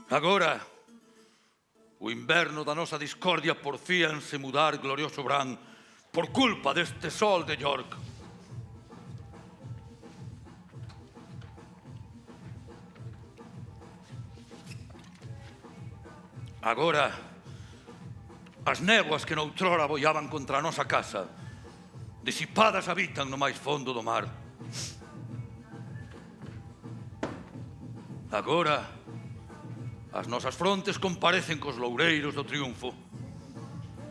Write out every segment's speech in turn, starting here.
Agora, o inverno da nosa discordia porfíanse mudar glorioso brán por culpa deste sol de York. Agora, as néboas que noutrora boiaban contra a nosa casa, disipadas habitan no máis fondo do mar. Agora, as nosas frontes comparecen cos loureiros do triunfo.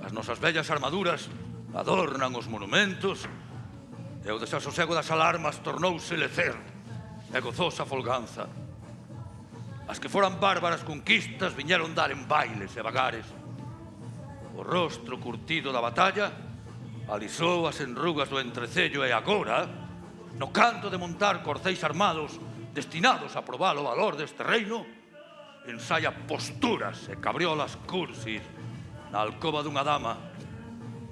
As nosas vellas armaduras adornan os monumentos e o desasosego das alarmas tornouse lecer e gozosa folganza. As que foran bárbaras conquistas viñeron dar en bailes e vagares. O rostro curtido da batalla alisou as enrugas do entrecello e agora, no canto de montar corceis armados destinados a probar o valor deste reino, ensaia posturas e cabriolas cursis na alcoba dunha dama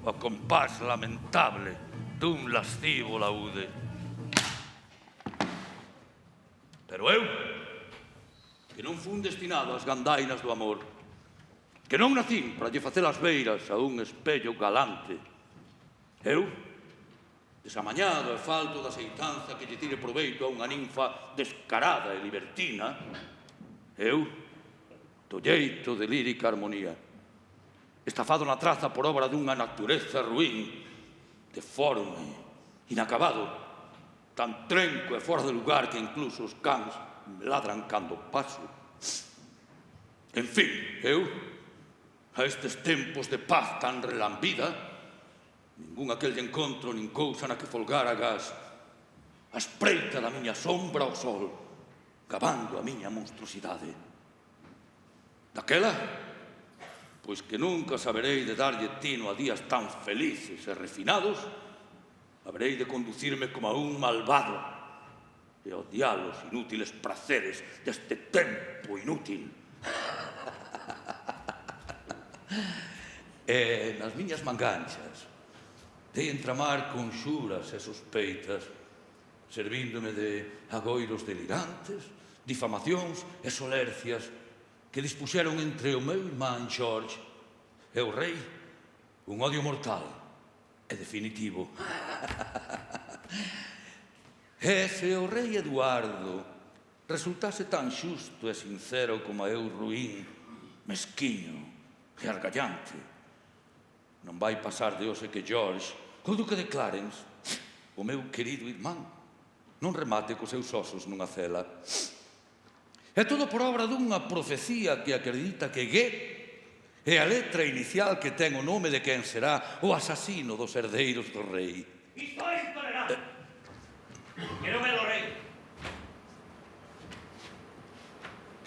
ao compás lamentable dun lascivo laude. Pero eu, que non fun destinado ás gandainas do amor, que non nacín para lle facer as beiras a un espello galante, eu, desamañado e falto da aceitanza que lle tire proveito a unha ninfa descarada e libertina, eu, do lleito de lírica armonía, estafado na traza por obra dunha natureza ruín, deforme, inacabado, tan trenco e fora de lugar que incluso os cans me ladran cando paso. En fin, eu, a estes tempos de paz tan relambida, ningún aquel de encontro nin cousa na que folgar agás, a espreita da miña sombra ao sol, gabando a miña monstruosidade. Daquela, pois que nunca saberei de darlle tino a días tan felices e refinados, haberei de conducirme como a un malvado e odiar os inútiles praceres deste tempo inútil. E nas miñas manganchas dei entramar conxuras e sospeitas, servíndome de agoiros delirantes, difamacións e solercias que dispuxeron entre o meu irmán George e o rei un odio mortal e definitivo. E se o rei Eduardo resultase tan xusto e sincero como eu ruín, mesquiño e argallante, non vai pasar de hoxe que George, o duque de Clarence, o meu querido irmán, non remate cos seus osos nunha cela. É todo por obra dunha profecía que acredita que G é a letra inicial que ten o nome de quen será o asasino dos herdeiros do rei. Isto é intolerable. Que non é do rei.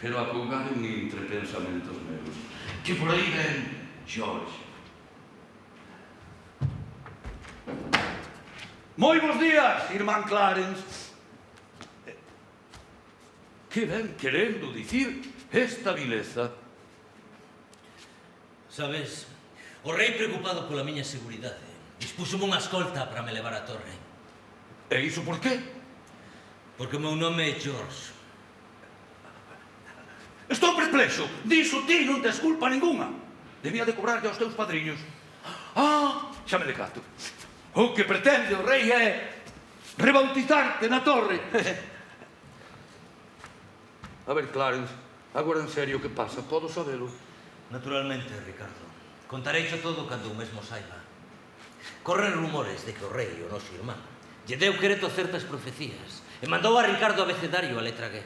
Pero acougaron entre pensamentos meus que por aí ven George. Moi bons días, irmán Clarence. Que ven querendo dicir esta vileza? Sabes, o rei preocupado pola miña seguridade dispúxome unha escolta para me levar á torre. E iso por qué? Porque o meu nome é George. Estou perplexo. Diso ti non tes culpa ninguna. Debía de cobrarlle aos teus padriños. Ah, xa me decato. O que pretende o rei é rebautizarte na torre. A ver, Clarence, agora en serio, que pasa? Podo sabelo? Naturalmente, Ricardo. Contareicho todo cando o mesmo saiba. Corren rumores de que o rei, o noso irmán, lle deu quereto certas profecías e mandou a Ricardo abecedario a letra G.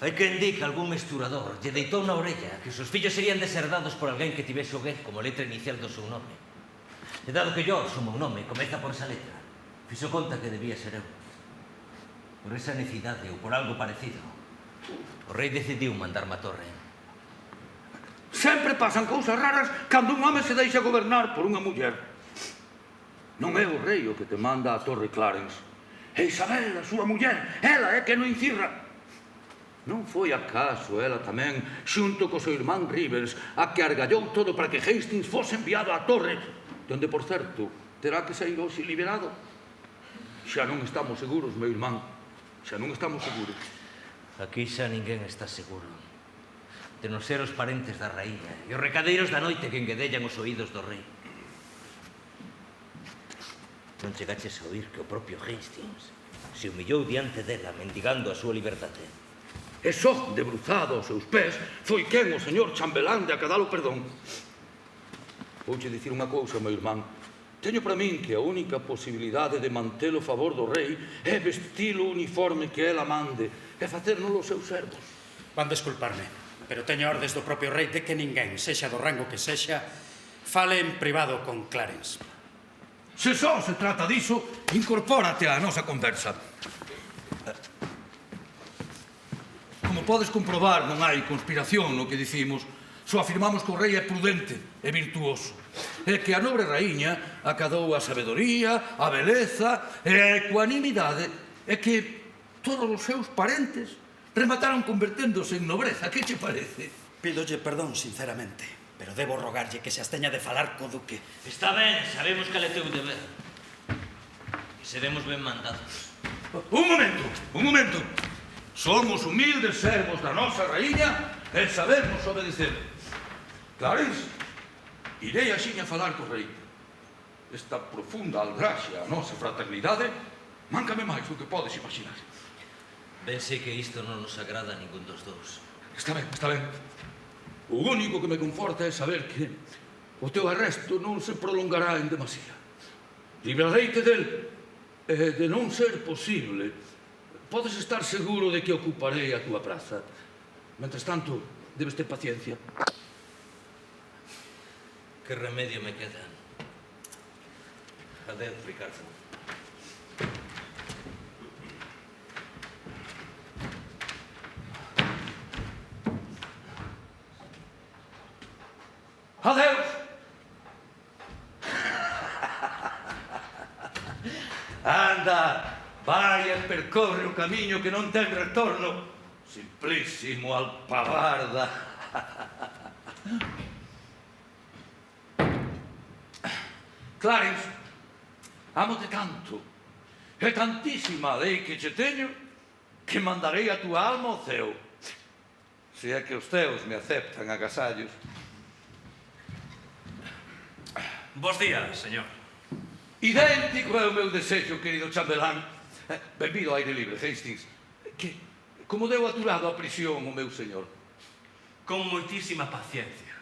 Hai que indica algún mesturador lle deitou na orella que os seus fillos serían deserdados por alguén que tivese o G como letra inicial do seu nome. E dado que George, o meu nome, comeza por esa letra, fixo conta que debía ser eu. Por esa necesidade ou por algo parecido, o rei decidiu mandarme a torre. Sempre pasan cousas raras cando un home se deixa gobernar por unha muller. Non é o rei o que te manda a torre, Clarence. É Isabel, a súa muller. Ela é que non incirra. Non foi acaso ela tamén, xunto co seu irmán Rivers, a que argallou todo para que Hastings fose enviado á torre, donde, por certo, terá que sair hoxe liberado? Xa non estamos seguros, meu irmán. Xa non estamos seguros. Aquí xa ninguén está seguro. de non ser os parentes da raíña e os recadeiros da noite que enguedellan os oídos do rei. Non chegaches a oír que o propio Hastings se humillou diante dela mendigando a súa liberdade. E só, debruzado aos seus pés, foi quen o señor chambelán de acadalo perdón. Vouche dicir unha cousa, meu irmán. Teño para min que a única posibilidade de mantelo a favor do rei é vestilo uniforme que ela mande e facérnolo os seus servos. Van desculparme, pero teño ordes do propio rei de que ninguén, sexa do rango que sexa, fale en privado con Clarence. Se só se trata diso, incorpórate á nosa conversa. Como podes comprobar, non hai conspiración no que dicimos. Só afirmamos que o rei é prudente e virtuoso. E que a nobre raíña acadou a sabedoría, a beleza e a ecuanimidade e que todos os seus parentes remataron converténdose en nobreza. Que che parece? Pídolle perdón, sinceramente, pero debo rogarlle que se absteña de falar co duque. Está ben, sabemos cal é teu deber. E seremos ben mandados. Un momento. Somos humildes servos da nosa raíña e sabemos obedecer. Clarence, irei axiña falar co rei. Esta profunda aldraxe a nosa fraternidade máncame máis do que podes imaginar. Ben sei que isto non nos agrada a ningún dos dous. Está ben. O único que me conforta é saber que o teu arresto non se prolongará en demasía. Librareite del e, de non ser posible, podes estar seguro de que ocuparei a túa praza. Mentres tanto, debes ter paciencia. Que remedio me queda? Adeus, Ricardo. Adeus! Anda, vai e percorre o camiño que non ten retorno. Simplísimo alpavarda. Clarence, amo-te tanto, e tantísima lei que che teño, que mandarei a tua alma ao ceo. Se é que os ceos me aceptan agasallos. Bos días, señor. Idéntico é o meu desexo, querido chambelán. Benvido ao aire libre, Hastings. Que, como deu aturado a prisión o meu señor? Con moitísima paciencia,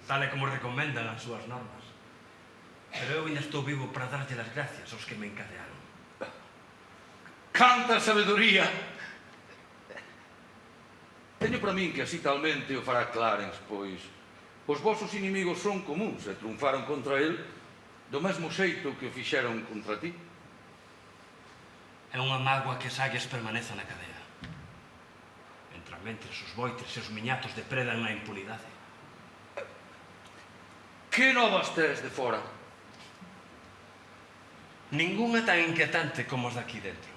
tal e como recomendan as súas normas. Pero eu ainda estou vivo para darlle as gracias aos que me encadearon. Canta sabedoría! Teño para min que así talmente o fará Clarence, pois os vosos inimigos son comuns e triunfaron contra el do mesmo xeito que o fixeron contra ti. É unha mágoa que Salles permaneza na cadea. Mentres os boitres e os miñatos depredan na impunidade. Que novas tes de fora? Ningunha tan inquietante como os daqui dentro.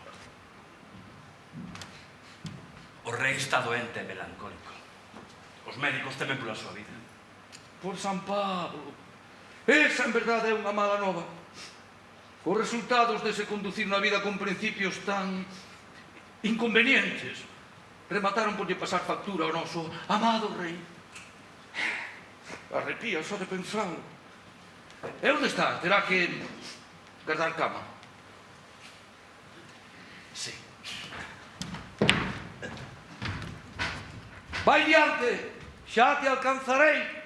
O rei está doente e melancólico. Os médicos temen pola súa vida. Por San Pablo, esa en verdade é unha mala nova. Os resultados de se conducir na vida con principios tan inconvenientes remataron por lle pasar factura ao noso amado rei. Arrepía só de pensarlo. E onde está? Terá que guardar cama. Sí. Vai diante, xa te alcanzarei.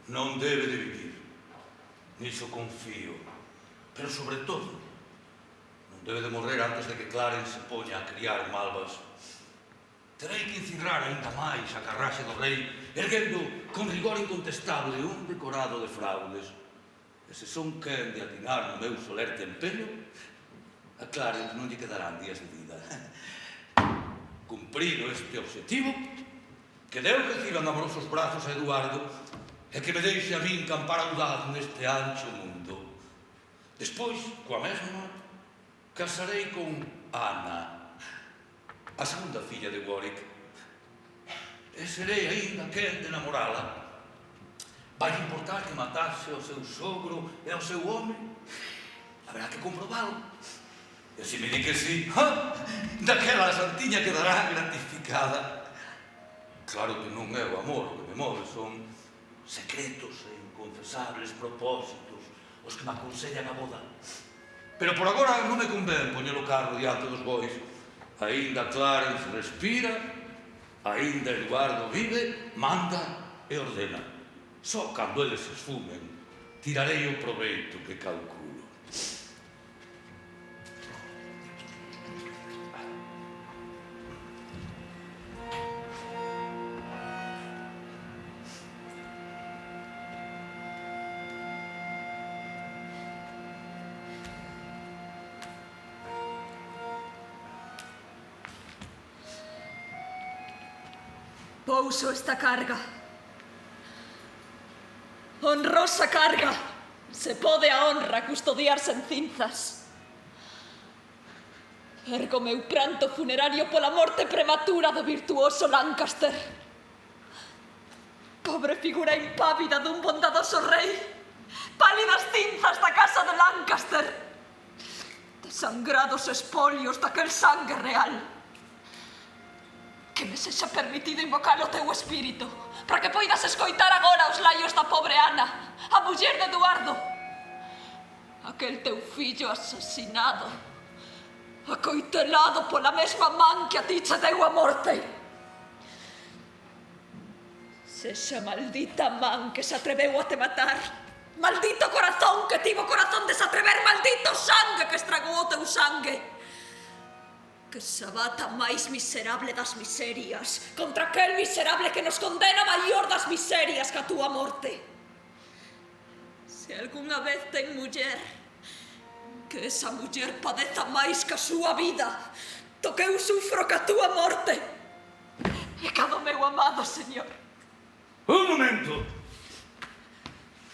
Non debe de vivir, niso confío, pero sobre todo non debe de morrer antes de que Clarence se poña a criar malvas. Terei que encirrar ainda máis a carraxe do rei, erguendo con rigor incontestable un decorado de fraudes. E se son quen de atinar no meu solerte empeño, a Clarence non lle quedarán días de vida. Cumprido este objetivo, que Deus reciba en amorosos brazos a Eduardo e que me deixe a min campar audaz neste ancho mundo. Despois, coa mesma, casarei con Ana, a segunda filla de Warwick, e serei aínda quen de namorala. Vai importar que matase ao seu sogro e ao seu home? Haberá que comprobalo. E se me di que sí, daquela santiña quedará gratificada. Claro que non é o amor o que me move, son secretos e inconfesables propósitos os que me aconsellan a boda. Pero por agora non me convén poñer o carro diante dos bois. Aínda Clarence respira, aínda Eduardo vive, manda e ordena. Só cando eles se esfumen, tirarei o proveito que calculo. Pouso esta carga. Honrosa carga. Se pode a honra custodiar sen cinzas. Ergo meu pranto funerario pola morte prematura do virtuoso Lancaster. Pobre figura impávida dun bondadoso rei. Pálidas cinzas da casa de Lancaster. Desangrados espolios daquel sangue real. Que me sexa permitido invocar o teu espírito para que poidas escoitar agora os laios da pobre Ana, a muller de Eduardo. Aquel teu fillo asesinado, acoitelado pola mesma man que a ti che deu a morte. Sexa maldita man que se atreveu a te matar. Maldito corazón que tivo corazón de se atrever. Maldito sangue que estragou o teu sangue. Que se abata máis miserable das miserias contra aquel miserable que nos condena maior das miserias que a túa morte. Se algunha vez ten muller, que esa muller padeza máis que a súa vida, do que eu sufro que a túa morte. E cada meu amado señor. Un momento.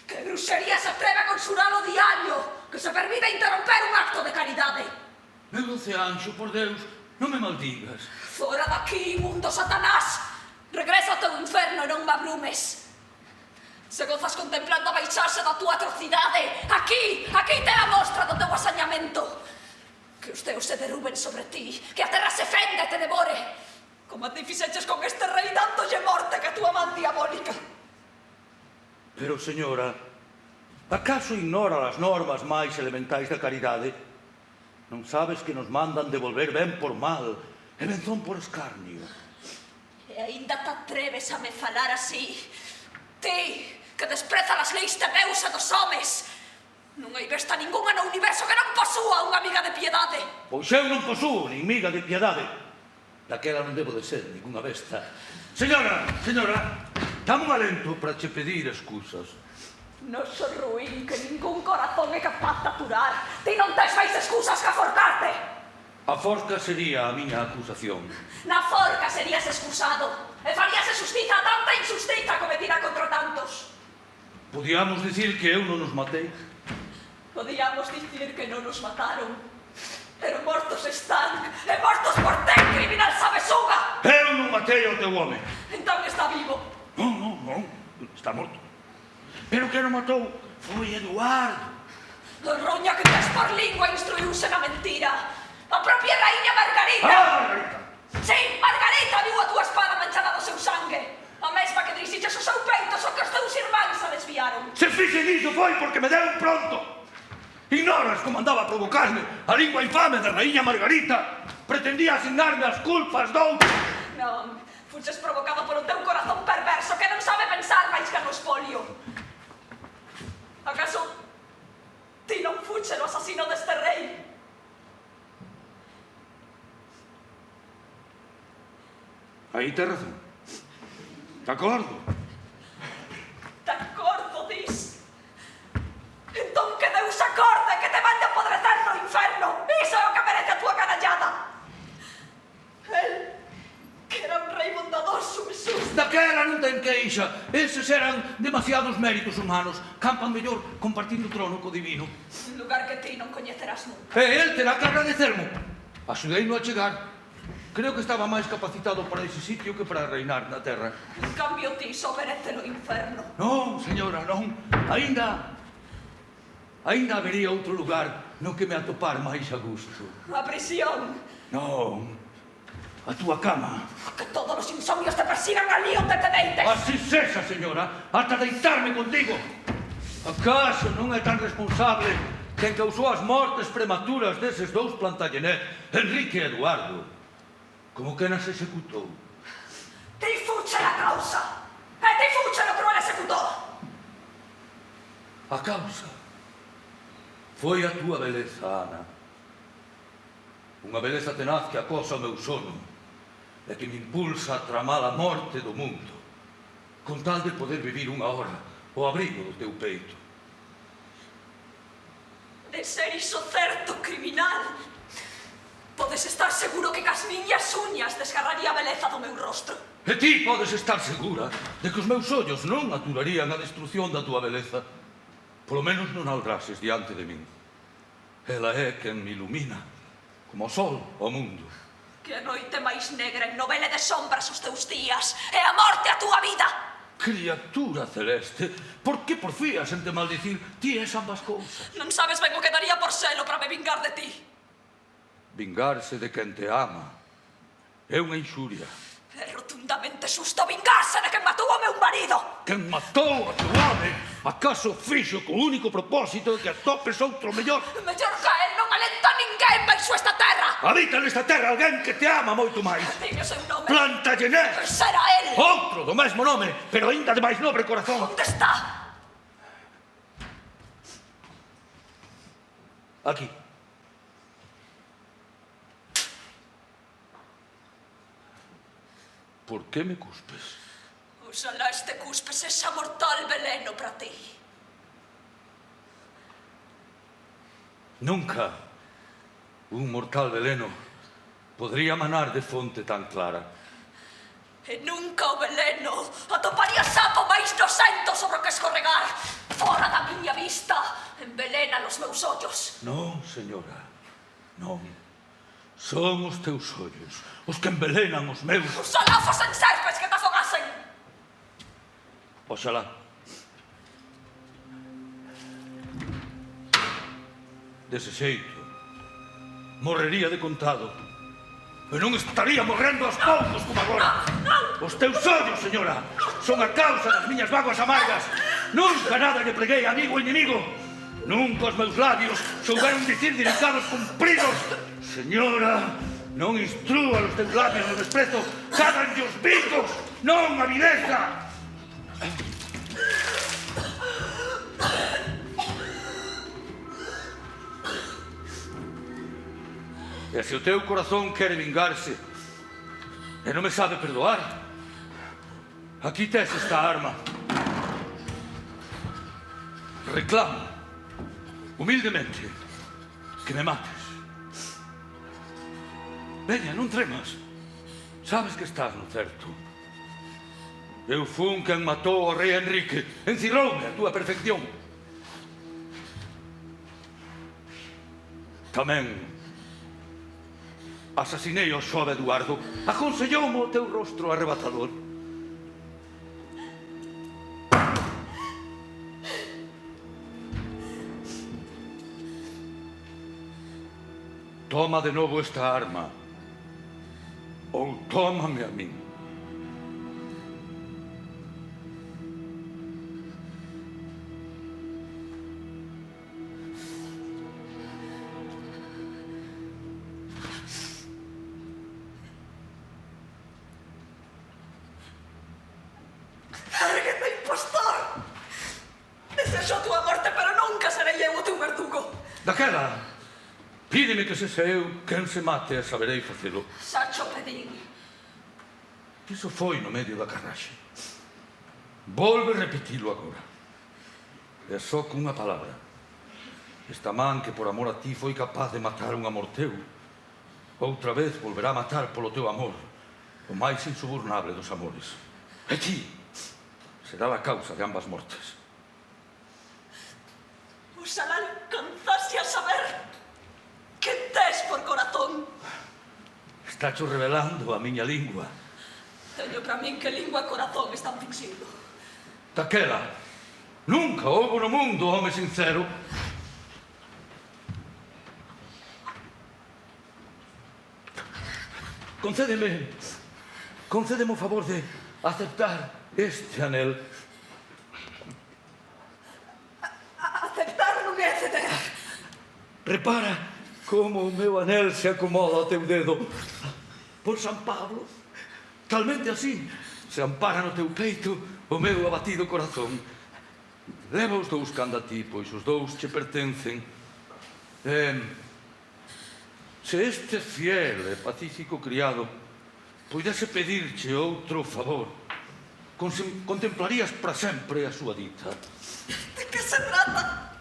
Que bruxería se atreve a consurar o diario, que se permite interromper un acto de caridade. Meu doce anxo, por Deus, non me maldigas. Fora daqui, imundo Satanás! Regresa ao teu inferno e non me abrumes. Se gozas contemplando a baixarse da tua atrocidade, aquí te a mostra do teu asañamento. Que os teus se derruben sobre ti, que a terra se fenda e te devore, como a ti fixeches con este rei dándolle morte que a tua man diabólica. Pero, señora, acaso ignora as normas máis elementais da caridade? Non sabes que nos mandan devolver ben por mal e benzón por escarnio? E aínda te atreves a me falar así? Ti, que despreza as leis de Deus e dos homes. Non hai besta ningunha no universo que non posúa unha amiga de piedade. Pois eu non posúo nin miga de piedade. Daquela non debo de ser ningunha besta. Señora, dame un alento para che pedir excusas. Noso ruín que ningún corazón é capaz de aturar. Ti non tes máis excusas que aforcarte. A forca sería a miña acusación. Na forca serías excusado e faríase xustiza a tanta injustiza cometida contra tantos. Podíamos dicir que eu non os matei. Podíamos dicir que non nos mataron. Pero mortos están, e mortos por ten, criminal sabesuga. Eu non matei ao teu home. Entón está vivo. Non, está morto. Pero que non matou foi Eduardo. Roña que tes por lingua instruiuse na mentira. A propia raíña Margarita. Margarita! Sí, Margarita viu a túa espada manchada do seu sangue. A mesma que dirixiches o seu peito, só que os teus irmáns a desviaron. Se fixen iso foi porque me deron pronto. Ignoras como andaba a provocarme a lingua infame da raíña Margarita. Pretendía asignarme as culpas doutro. Non, fuches provocado por un teu corazón perverso que non sabe pensar máis que no espolio. Acaso ti non fuche o asasino deste rei? Aí te razón. De acordo. De acordo, dis? Entón que Deus acorde que te mande a apodrecer no inferno. Iso é o que merece a túa canallada. El, que era un rei bondadoso, Jesús. Daquela non ten queixa. Eses eran demasiados méritos humanos. Campan mellor compartindo o trono co divino. Un lugar que ti non coñecerás nunca. E el terá que agradecermo. Axudei-no a chegar. Creo que estaba máis capacitado para ese sitio que para reinar na terra. En cambio, ti só merece no inferno. Non, señora, non. Aínda habería outro lugar no que me atopar máis a gusto. A prisión. Non, a túa cama. Que todos os insomnios te persigan ali onde te deites. Así sexa, señora, ata deitarme contigo. Acaso non é tan responsable quen causou as mortes prematuras deses dous Plantagenet, Enrique e Eduardo, como quen as executou? Ti fuche a causa. E ti fuche no cruel executor. A causa foi a túa beleza, Ana. Unha beleza tenaz que acosa o meu sono e que me impulsa a tramar a morte do mundo, con tal de poder vivir unha hora ao abrigo do teu peito. De ser iso certo, criminal, podes estar seguro que cas miñas uñas desgarraría a beleza do meu rostro. E ti podes estar segura de que os meus ollos non aturarían a destrucción da túa beleza. Polo menos non aldrases diante de min. Ela é quen me ilumina, como o sol ao mundo. Que a noite máis negra ennovele de sombras os teus días e a morte a túa vida. Criatura celeste, por que porfías en te maldicir? Ti és ambas cousas. Non sabes ben o que daría por selo para me vingar de ti. Vingarse de quen te ama é unha inxuria. É rotundamente xusto vingarse de quen matou o meu marido. Quen matou a teu home, acaso fixo co único propósito de que atopes outro mellor? Mellor que él non alenta ninguén baixo esta terra. Habita nesta terra alguén que te ama moito máis. Dime o seu nome. Plantagenet! Será él. Outro do mesmo nome, pero aínda de máis nobre corazón. Onde está? Aquí. Por que me cuspes? Oxalá este cuspe sexa mortal veleno para ti. Nunca un mortal veleno podría manar de fonte tan clara. E nunca o veleno atoparía sapo máis nocento sobre o que escorregar. Fora da miña vista, envenena os meus ollos. Non, señora, non. Son os teus ollos os que envelenan os meus. Oxalá fosen serpes que te afogasen. Oxalá. Dese xeito, morrería de contado. E non estaría morrendo aos poucos como agora. Os teus ollos, señora, son a causa das miñas vaguas amargas. Nunca nada lle preguei a amigo ou inimigo. Nunca os meus labios souberon dicir delicados cumpridos. Señora, non instrúa os teus labios no desprezo. Cádanlle os bicos, non a vileza. E se o teu corazón quere vingarse e non me sabe perdoar, aquí tes esta arma. Reclamo, humildemente, que me mates. Veña, non tremas. Sabes que estás no certo. Eu fun quen matou ao rei Enrique. Encirroume a túa perfección. Tamén asasinei ao xove Eduardo. Aconselloume o teu rostro arrebatador. Toma de novo esta arma ou tómame a min. Erguete, impostor! Desexo a túa morte, pero nunca serei eu o teu verdugo. Daquela, pídeme que se eu quen se mate e saberei facelo. Xa cho pedín. Iso foi no medio da carraxe. Volve repetilo agora. É só cunha palabra. Esta man que por amor a ti foi capaz de matar un amor teu, outra vez volverá a matar polo teu amor, o máis insubornable dos amores. E ti será a causa de ambas mortes. Oxalá alcanzase a saber que tes por corazón. Estácho revelando a miña lingua. Teño para min que lingua e corazón están finxindo. Daquela, nunca houbo no mundo home sincero. Concédeme o favor de aceptar este anel. Aceptar non é ceder. Repara como o meu anel se acomoda ao teu dedo. Por San Pablo, talmente así se ampara no teu peito o meu abatido corazón. Leva os dous canda ti, pois os dous che pertencen. Se este fiel e pacífico criado puidese pedirche outro favor, contemplarías para sempre a súa dita. De que se trata?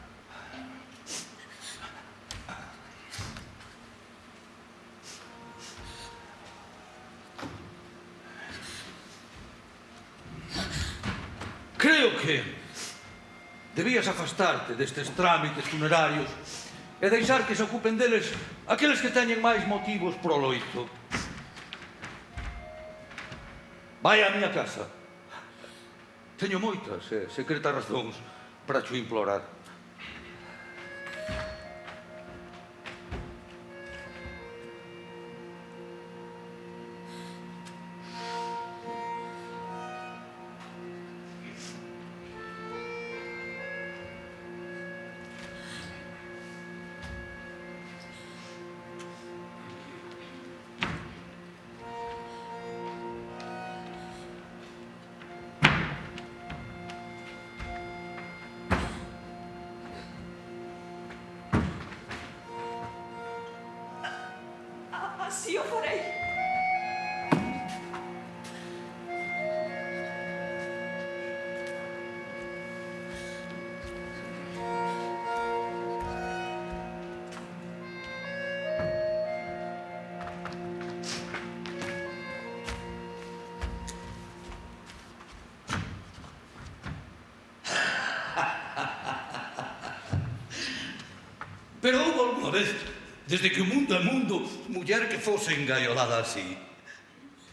Creo que debías afastarte destes trámites funerarios e deixar que se ocupen deles aqueles que teñen máis motivos pro loito. Vai á miña casa. Teño moitas e secretas razóns para cho implorar. Así o farei. Pero houve alguna vez, desde que o mundo é mundo, muller que fose engaiolada así.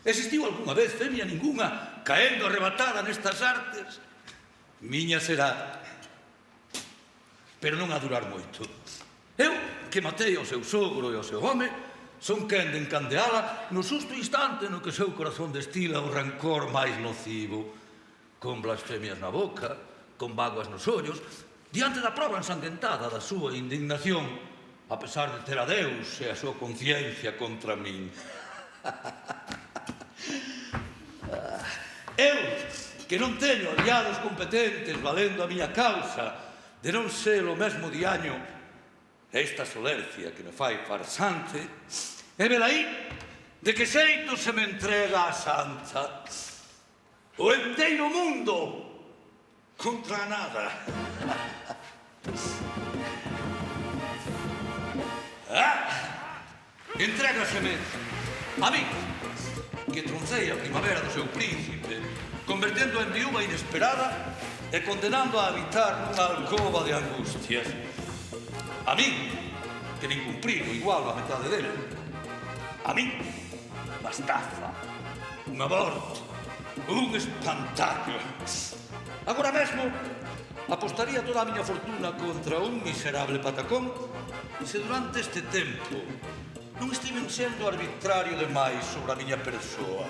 Existiu alguna vez, femia ninguna, caendo arrebatada nestas artes? Miña será, pero non a durar moito. Eu, que matei ao seu sogro e ao seu home, son quen de encandeala no susto instante no que o seu corazón destila o rancor máis nocivo, con blasfemias na boca, con vaguas nos ollos, diante da prova ensanguentada da súa indignación, a pesar de ter a Deus e a súa conciencia contra min. Eu, que non teño aliados competentes valendo a miña causa, de non ser o mesmo diaño esta solercia que me fai farsante, e velaí de que xeito se me entrega a santa. O enteiro mundo contra nada. Entrégaseme a mí, que troncei a primavera do seu príncipe, convertendo en viúva inesperada e condenando a habitar nunha alcoba de angustias. A mí, que nin cumprido igual a metade dele. A mí, unha estafa, un aborto, un espantallo. Agora mesmo, apostaría toda a miña fortuna contra un miserable patacón se durante este tempo non estiven sendo arbitrario demais sobre a miña persoa.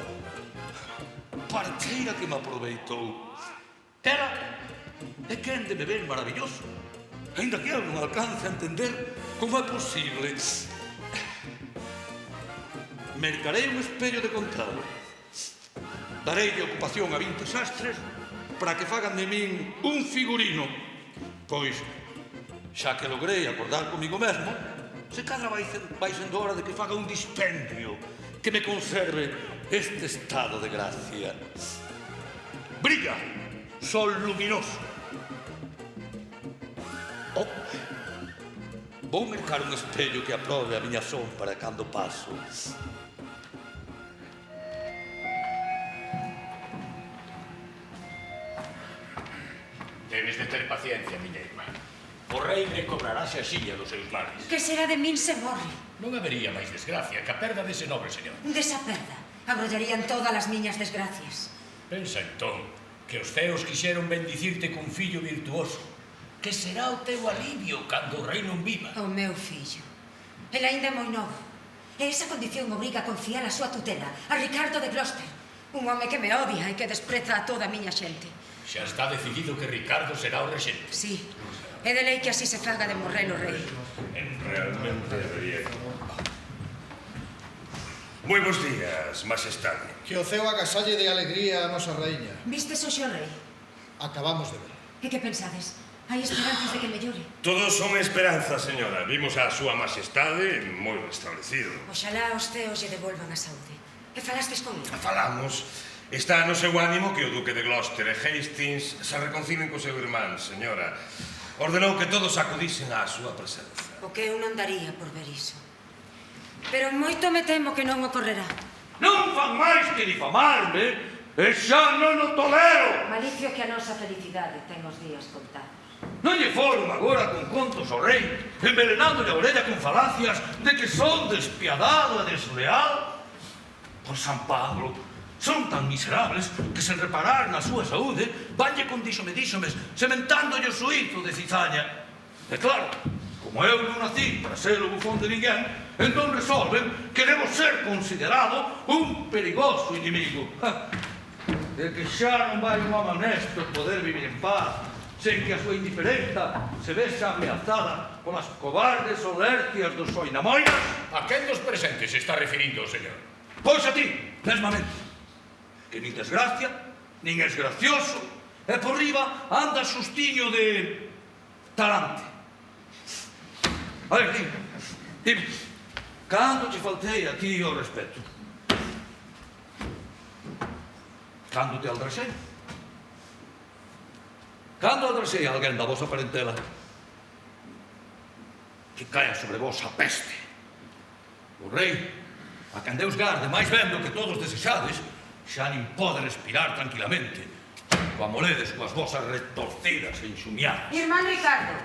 Parteira que me aproveitou. Ela é quen de me ver maravilloso, ainda que eu non alcance a entender como é posible. Mercarei un espello de contado. Darei de ocupación a 20 sastres para que fagan de min un figurino, pois, xa que logrei acordar comigo mesmo, se cadra vai sendo hora de que faga un dispendio que me conserve este estado de gracia. Brilla, sol luminoso. Oh, vou mercar un espello que aprobe a miña sombra cando paso. Debes de ter paciencia, miña irmá. O rei recobrarase a xilla dos seus males. Que será de min se morre? Non habería máis desgracia que a perda dese nobre señor. Desa perda abrollarían todas as miñas desgracias. Pensa entón que os ceos quixeron bendicirte cun fillo virtuoso, que será o teu alivio cando o rei non viva. O meu fillo. El aínda é moi novo. E esa condición obriga a confiar a súa tutela a Ricardo de Gloucester, un home que me odia e que despreza a toda a miña xente. Xa está decidido que Ricardo será o rexente. Sí, é de lei que así se faga de morrer o rei. Realmente bien. Moi bons días, majestade. Que o ceo agasalle de alegría a nosa raíña. Vistes hoxe o rei? Acabamos de ver. E que pensades? Hai esperanzas de que mellore? Todos son esperanzas, señora. Vimos a súa majestade moi restablecido. Oxalá os ceos lle devolvan a saúde. E falastes con ele? Falamos. Está no seu ánimo que o duque de Gloucester e Hastings se reconcilien co seu irmán, señora. Ordenou que todos acudisen á súa presenza. O que eu non daría por ver iso. Pero moito me temo que non ocorrerá. Non fan máis que difamarme, e xa non o tolero. Malicio que a nosa felicidade ten os días contados. Non lle foron agora con contos ao rei, envenenándolle a orella con falacias de que son despiadado e desleal? Por San Pablo, son tan miserables que sen reparar na súa saúde vanlle con díxomes, sementándolle o suízo de cizaña. E claro, como eu non nací para ser o bufón de ninguén, entón resolven que debo ser considerado un perigoso inimigo. De que xa non vai un home honesto poder vivir en paz sen que a súa indiferenza se vexa ameazada polas cobardes solercias dos soinamoiras? A quen dos presentes se está referindo, señor? Pois a ti, mesmamente, que nin desgracia, nin es gracioso, e por riba anda xustiño de talante. A ver, dime, cando te faltei a ti o respeto? Cando te aldrasei? Cando aldrasei a alguén da vosa parentela? Que caia sobre vos a peste. O rei, a quen Deus garde máis ben do que todos desexades, xa nin pode respirar tranquilamente, coa moledes coas vosas retorcidas e enxumiadas. Irmán Ricardo,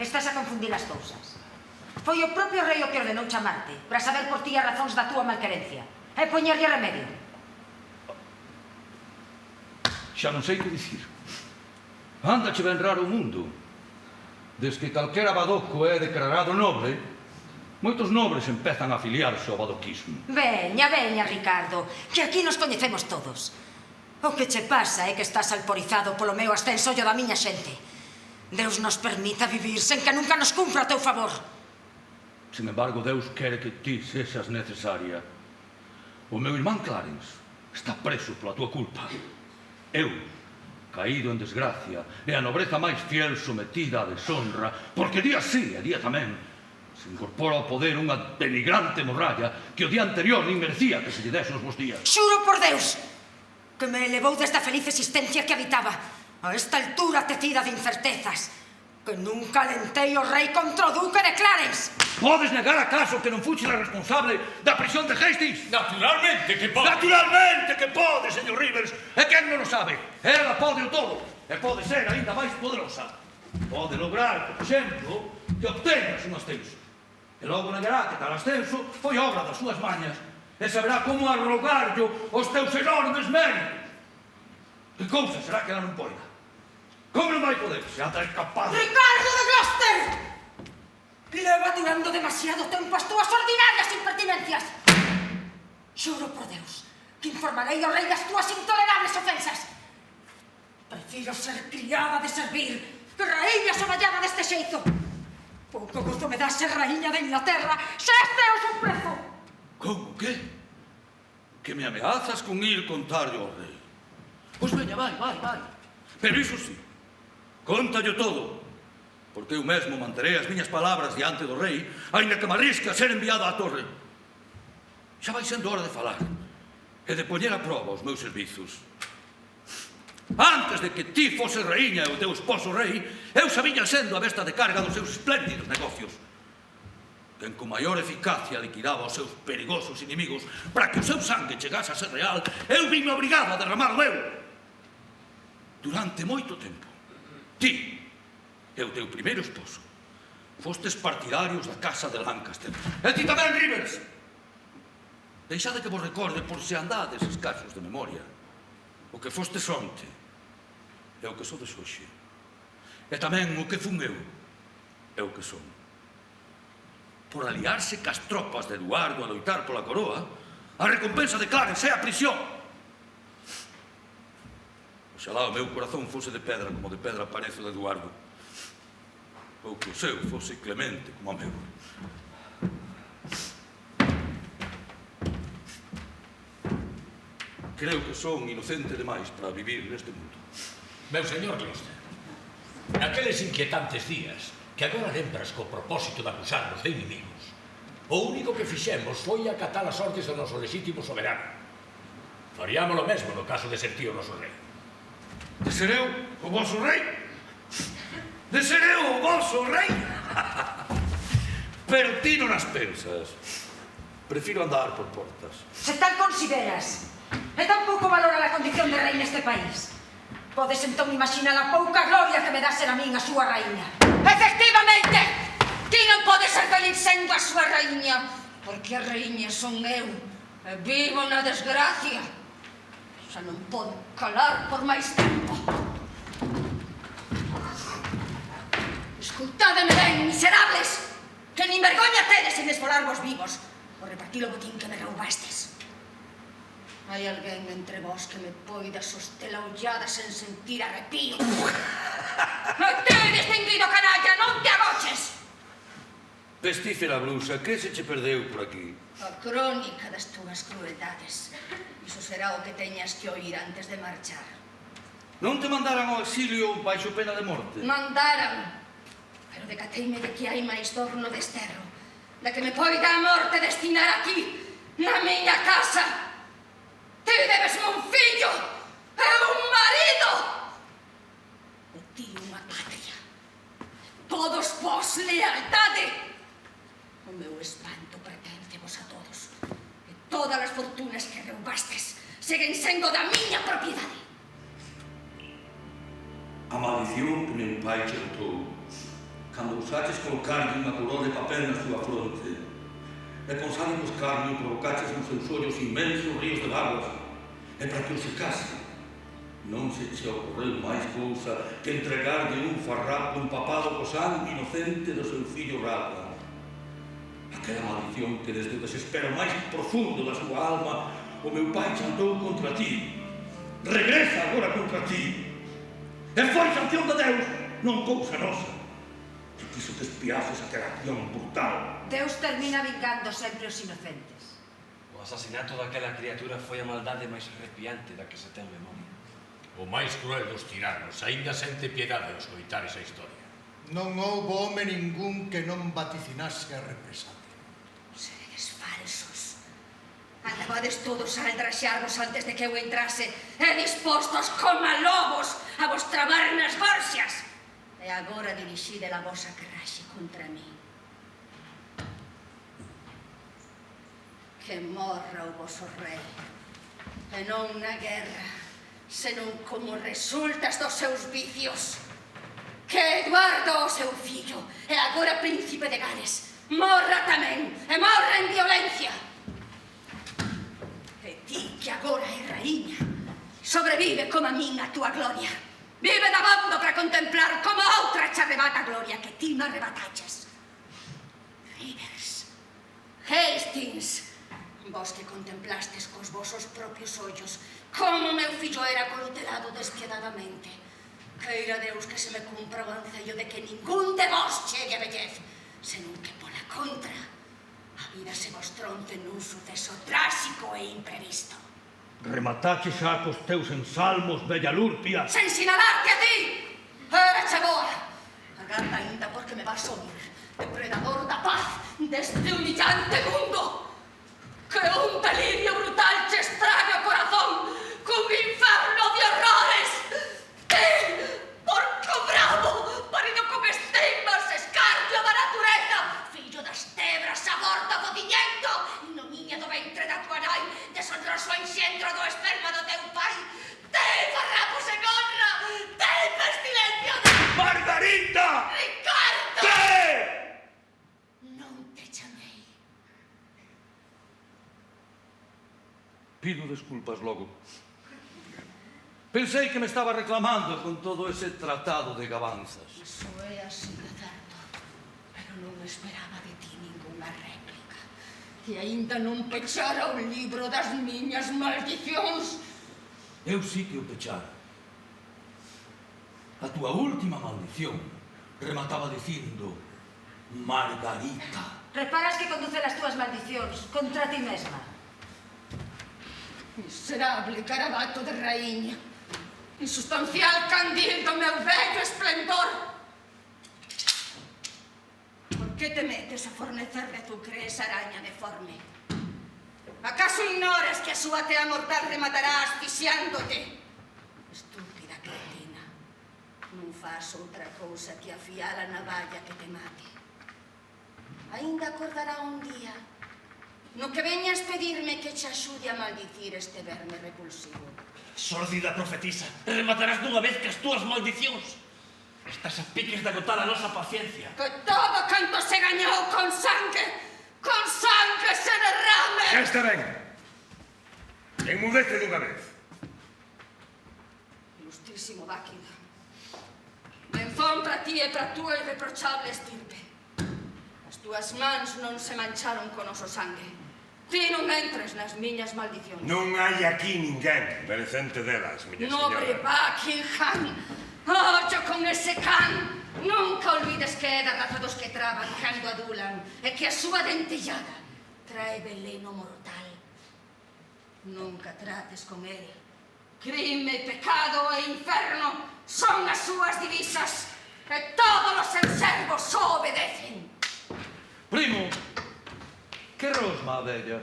estás a confundir as cousas. Foi o propio rei o que ordenou chamarte para saber por ti as razóns da túa malquerencia e poñerlle remedio. Xa non sei que dicir. Andache ben raro o mundo. Des que calquera badoco é declarado noble, moitos nobres empezan a afiliarse ao badoquismo. Veña, Ricardo, que aquí nos coñecemos todos. O que che pasa é que estás alporizado polo meu ascenso e o da miña xente. Deus nos permita vivir sen que nunca nos cumpra o teu favor. Sin embargo, Deus quere que ti sexas necesaria. O meu irmán Clarence está preso pola tua culpa. Eu, caído en desgracia, e a nobreza máis fiel sometida a deshonra, porque día sí e día tamén se incorpora ao poder unha denigrante morralla que o día anterior nin merecía que se lle dese os bons días. Xuro por Deus que me elevou desde a feliz existencia que habitaba a esta altura tecida de incertezas, que nunca alentei o rei contra o duque de Clarence. Podes negar acaso que non fuches a responsable da prisión de Hastings? Naturalmente que pode. Naturalmente que pode, señor Rivers. E quen non o sabe? Ela pode o todo. E pode ser ainda máis poderosa. Pode lograr, por exemplo, que obteñas un ascenso. E logo negará que tal ascenso foi obra das súas mañas. E saberá como arrogarllo os teus enormes méritos. Que cousa será que ela non poida? Como non vai poder? Se ata é capaz... Ricardo de Gloucester! Leva durando demasiado tempo as túas ordinarias impertinencias. Xuro por Deus que informarei ao rei das túas intolerables ofensas. Prefiro ser criada de servir que raíña soballada deste xeito. Pouco gozo me dá ser raíña de Inglaterra se este é o seu prezo. Como que? Que me ameazas con ir contarlle ao rei? Pois veña, vai. Pero iso sí, cóntallo todo, porque eu mesmo manterei as miñas palabras diante do rei, aínda que me arrisque a ser enviado á torre. Xa vai sendo hora de falar e de poñer a prova os meus servizos. Antes de que ti fose raíña e o teu esposo rei, eu sabía sendo a besta de carga dos seus espléndidos negocios. Quen con maior eficacia liquidaba os seus perigosos inimigos para que o seu sangue chegase a ser real, eu vime obrigado a derramar o meu. Durante moito tempo, ti e o teu primeiro esposo fostes partidarios da casa de Lancaster. E ti tamén, Rivers. Deixade que vos recorde, por se andades escasos de memoria, o que fostes onte e o que sodes hoxe. E tamén o que fun eu e o que son. por aliarse cas tropas de Eduardo a loitar pola coroa, a recompensa de Clarence é a prisión. Oxalá o meu corazón fose de pedra como de pedra parece o de Eduardo, ou que o seu fose clemente como o meu. Creo que son inocente demais para vivir neste mundo. Meu señor Gloucester, naqueles inquietantes días que agora lembras co propósito de acusarnos de inimigos, o único que fixemos foi acatar as ordes do noso legítimo soberano. Faríamos o mesmo no caso de ser ti o noso rei. De ser eu o vosso rei? De ser eu o voso rei? Pero ti non as pensas. Prefiro andar por portas. Se tal consideras, e tampouco valora a condición de rei neste país, podes entón imaginar a pouca gloria que me dá ser a min a súa raíña. Efectivamente! Ti non podes ser feliz sendo a súa raíña, porque a raíña son eu, e vivo na desgracia. Xa non podo calar por máis tempo. Escoitádeme ben, miserables, que nin vergoña tedes en esfolarvos vivos por repartir o botín que me roubastes. Hai alguén entre vós que me poida soster a ollada sen sentir arrepío. Non te, distinguido canalla, non te agoches! Pestífera bruxa, que se che perdeu por aquí? A crónica das túas crueldades. Iso será o que teñas que oír antes de marchar. Non te mandaran ao exilio baixo pena de morte? Mandaran, pero decateime de que hai máis dor no desterro, da que me poida a morte destinar aquí, na miña casa. Ti debes un fillo e un marido. E ti unha patria. Todos vos lealtade. O meu espanto pertence vos a todos. E todas as fortunas que roubastes seguen sendo da miña propiedade. A maldición que meu pai che botou cando usaches colocarlle unha coroa de papel na súa fronte e con sal e escarnio provocaches nos seus ollos inmensos ríos de bárbas e para que o secase non se che ocorreu máis cousa que entregarlle un farrapo empapado co sangue inocente do seu fillo Ralph. Aquela maldición que desde o desespero máis profundo da súa alma o meu pai chantou contra ti. Regresa agora contra ti. E foi sanción de Deus, non cousa nosa, que quiso que espiases aquela acción brutal. Deus termina vingando sempre os inocentes. O asasinato daquela criatura foi a maldade máis arrepiante da que se ten memoria. O máis cruel dos tiranos aínda sente piedade ao escoitar esa historia. Non houbo home ningún que non vaticinase a represalia. Seredes falsos. Andabades todos a aldraxarvos antes de que eu entrase e dispostos como lobos a vos trabar nas gorxias. E agora dirixide a vosa carraxe contra mí. Que morra o voso rei, e non na guerra, senón como resultas dos seus vicios. Que Eduardo, o seu fillo, e agora príncipe de Gales, morra tamén, e morra en violencia. E ti, que agora é raíña, sobrevive como a min a túa gloria. Vive dabondo para contemplar como outra che arrebata a gloria que ti me arrebataches. Rivers, Hastings, vos que contemplastes cos vosos propios ollos como meu fillo era cortelado despiadadamente. Queira Deus que se me cumpra o ancello de que ningún de vos chegue a vellez, senón que pola contra a vida se vos tronce nun suceso tráxico e imprevisto. Rematache xa cos teus ensalmos, bella Lurpia. Sen sinalarte a ti! Era che boa! Agarda ainda porque me vas oír, depredador da paz deste humillante mundo! Que un delirio brutal che estraga o corazón cun inferno de horrores! Ti, porco bravo, parido con estigmas, escardio da natureza, fillo das tebras, aborto fodiñento, ignominia do ventre da tua nai, deshonroso enxendro do esperma do teu pai, ti, farrapo sen honra, ti, pestilencia de... Margarita! Ricardo! Ti! Non te chamei. Pido desculpas logo. Pensei que me estaba reclamando con todo ese tratado de gabanzas. Iso é así de certo. Pero non esperaba de ti ninguna réplica. Que aínda non pechara o libro das miñas maldicións. Eu sí que o pechara. A túa última maldición remataba dicindo Margarita. Reparas que conduce as túas maldicións contra ti mesma. Miserable carabato de raíña. Insustancial candil do meu vello esplendor. Por que te metes a fornecerle azucre esa araña deforme? Acaso ignoras que a súa tea mortal rematará asfixiándote? Estúpida cretina. Non faz outra cousa que afiar a navalla que te mate. Ainda acordará un día no que veñas pedirme que che axude a maldicir este verme repulsivo. Sórdida profetisa, rematarás dunha vez que as túas maldicións. Estás a piques de agotar a nosa paciencia. Que todo canto se gañou con sangue se derrame! Xa está ben. Enmudece dunha vez. Ilustrísimo Báquida, benzón para ti e para túa irreprochable estirpe. As túas mans non se mancharon con noso sangue. Ti non entres nas miñas maldicións. Non hai aquí ninguén merecente delas, miña Nobre señora. Buckingham, ollo con ese can. Nunca olvides que é da raza dos que traban cando adulan e que a súa dentellada trae veleno mortal. Nunca trates con ele. Crime, pecado e inferno son as súas divisas e todos os enservos só obedecen. Primo, que rosma a vella?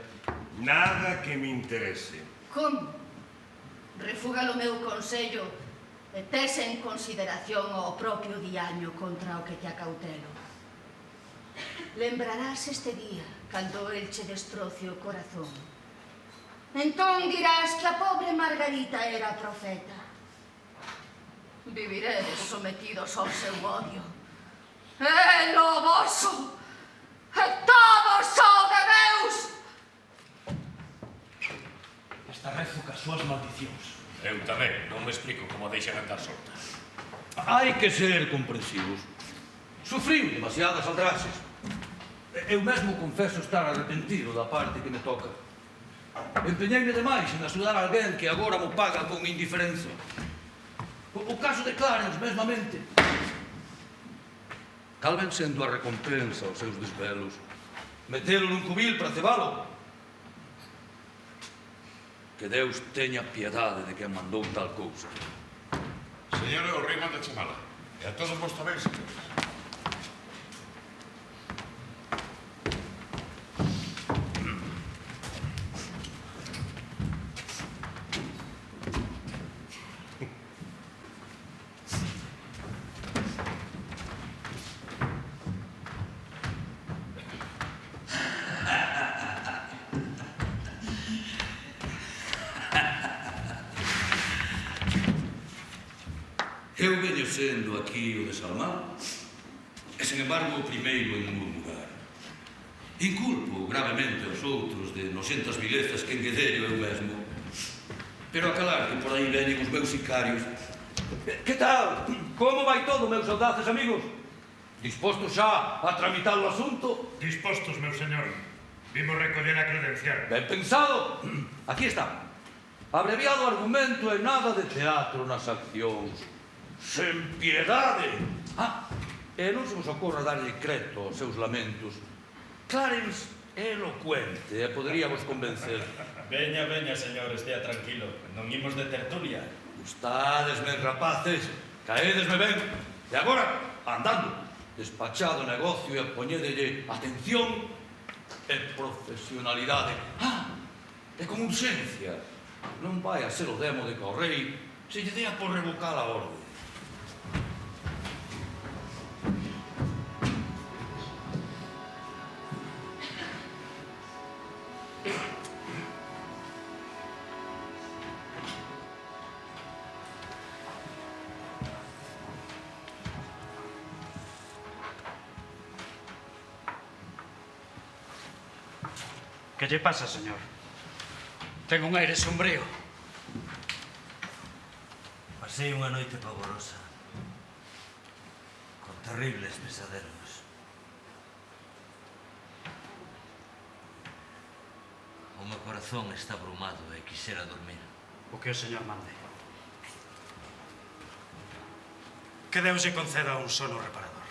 Nada que me interese. Como? Refuga o meu consello e tes en consideración o propio diaño contra o que te acautelo. Lembrarás este día cando el che destroce o corazón. Entón dirás que a pobre Margarita era profeta. Viviredes sometidos ao seu odio. El o voso e todos o de Deus. Hasta rezo cas súas maldicións. Eu tamén, non me explico como deixan andar soltas. Hai que ser comprensivos. Sufriu demasiadas aldraxes. Eu mesmo confeso estar arrepentido da parte que me toca. Empeñeime demais en axudar a alguén que agora mo paga con indiferenza. O caso de Clarence, mesmamente. Cal ven sendo a recompensa aos seus desvelos? Metelo nun cubil para cebalo? Que Deus teña piedade de que mandou tal cousa. Señor, o rei manda chamala. E a todos vos tamén, señores. Eu veño sendo aquí o desalmado, e, sen embargo, o primeiro en murmurar. Inculpo gravemente aos outros de noxentas vilezas que enguederio eu mesmo. Pero a calar que por aí veñen os meus sicarios. Que tal? Como vai todo, meus audaces amigos? Dispostos xa a tramitar o asunto? Dispostos, meu señor. Vimos recoller a credencial. Ben pensado. Aquí está. Abreviado argumento e nada de teatro nas accións. Sen piedade. E non se vos ocorra darlle creto aos seus lamentos. Clarence é elocuente e poderíamos convencer. Veña, veña, señor, estea tranquilo. Non imos de tertulia. Gustadesme, rapaces, caédesme ben. E agora, andando, despachado o negocio e poñédelle atención e profesionalidade. E con urxencia. Non vai a ser o demo de que o rei se lle dea por revocar a orde. Que lle pasa, señor? Ten un aire sombrío. Pasei unha noite pavorosa, con terribles pesadelos. O meu corazón está abrumado e quixera dormir. O que o señor mande. Que Deus lle conceda un sono reparador.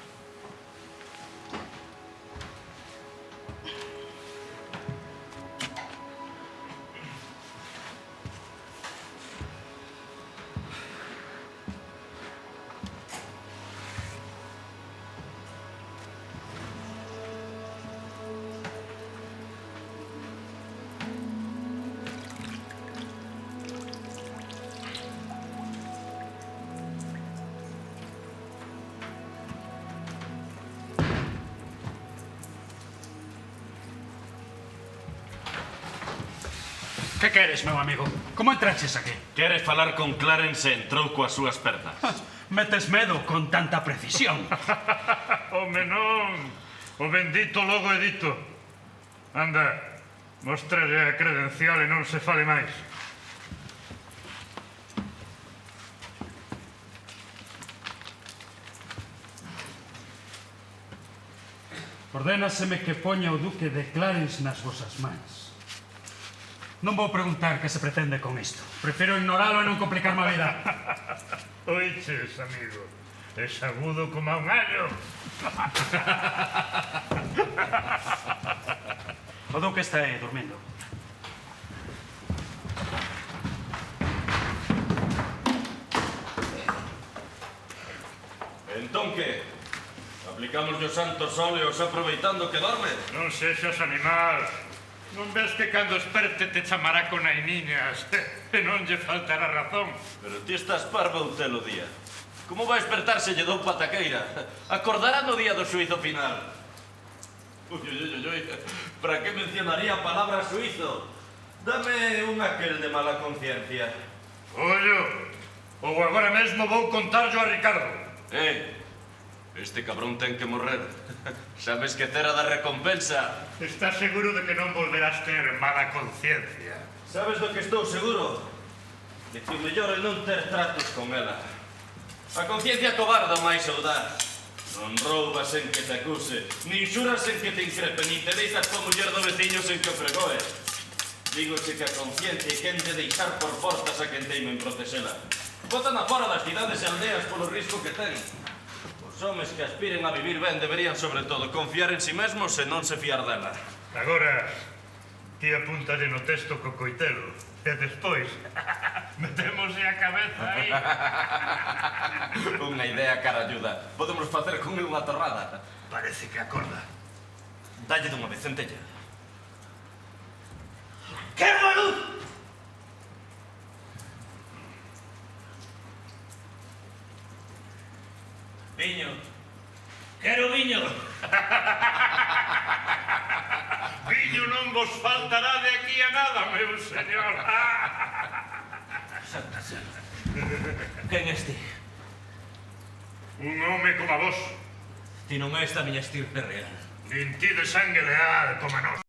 Que queres, meu amigo? Como entraches aquí? Queres falar con Clarence e entrou coas súas pernas. Metes medo con tanta precisión. Home, non. O bendito logo edito. Anda, mostrarlle a credencial e non se fale máis. Ordénaseme que poña o duque de Clarence nas vosas mans. Non vou preguntar que se pretende con isto. Prefiro ignoralo e non complicarme a vida. Oiches, amigo. Es agudo como un allo. O duque está aí, dormindo. Entón que? Aplicamos o santo sol e os aproveitando que dorme? Non sexas animal. Non ves que cando esperte te chamará con nainiñas e non lle faltará razón. Pero ti estás parvo ou telo día. Como vai despertarse lle dou pataqueira? Acordará no día do xuizo final. Ui, para que mencionaría a palabra suizo? Dame un aquel de mala conciencia. Ollo, ou agora mesmo vou contarlo a Ricardo. Este cabrón ten que morrer. Xa me esquecera da recompensa. Estás seguro de que non volverás ter mala conciencia? Sabes do que estou seguro? De que o mellor é non ter tratos con ela. A conciencia cobarda o máis audaz. Non roubas sen que te acuse, nin xuras sen que te increpe, nin te deixas pa muller do veciño sen que o fregoe. Dígose que a conciencia é quen de deixar por portas a quen teime en protexela. Botan a fora das cidades e aldeas polo risco que ten. Os homes que aspiren a vivir ben deberían, sobre todo, confiar en si mesmos e non se fiar dela. Agora, ti apúntale no texto co coitelo. E despois, metémosle a cabeza aí. Unha idea caralluda. Podemos facer con el unha torrada. Parece que acorda. Dalle dunha vez, centella. Quero a luz! Viño. Quero viño. Viño non vos faltará de aquí a nada, meu señor. Quen és ti? Un home como a vos. Ti non és da miña estirpe real. Nin ti de sangue leal como a nós.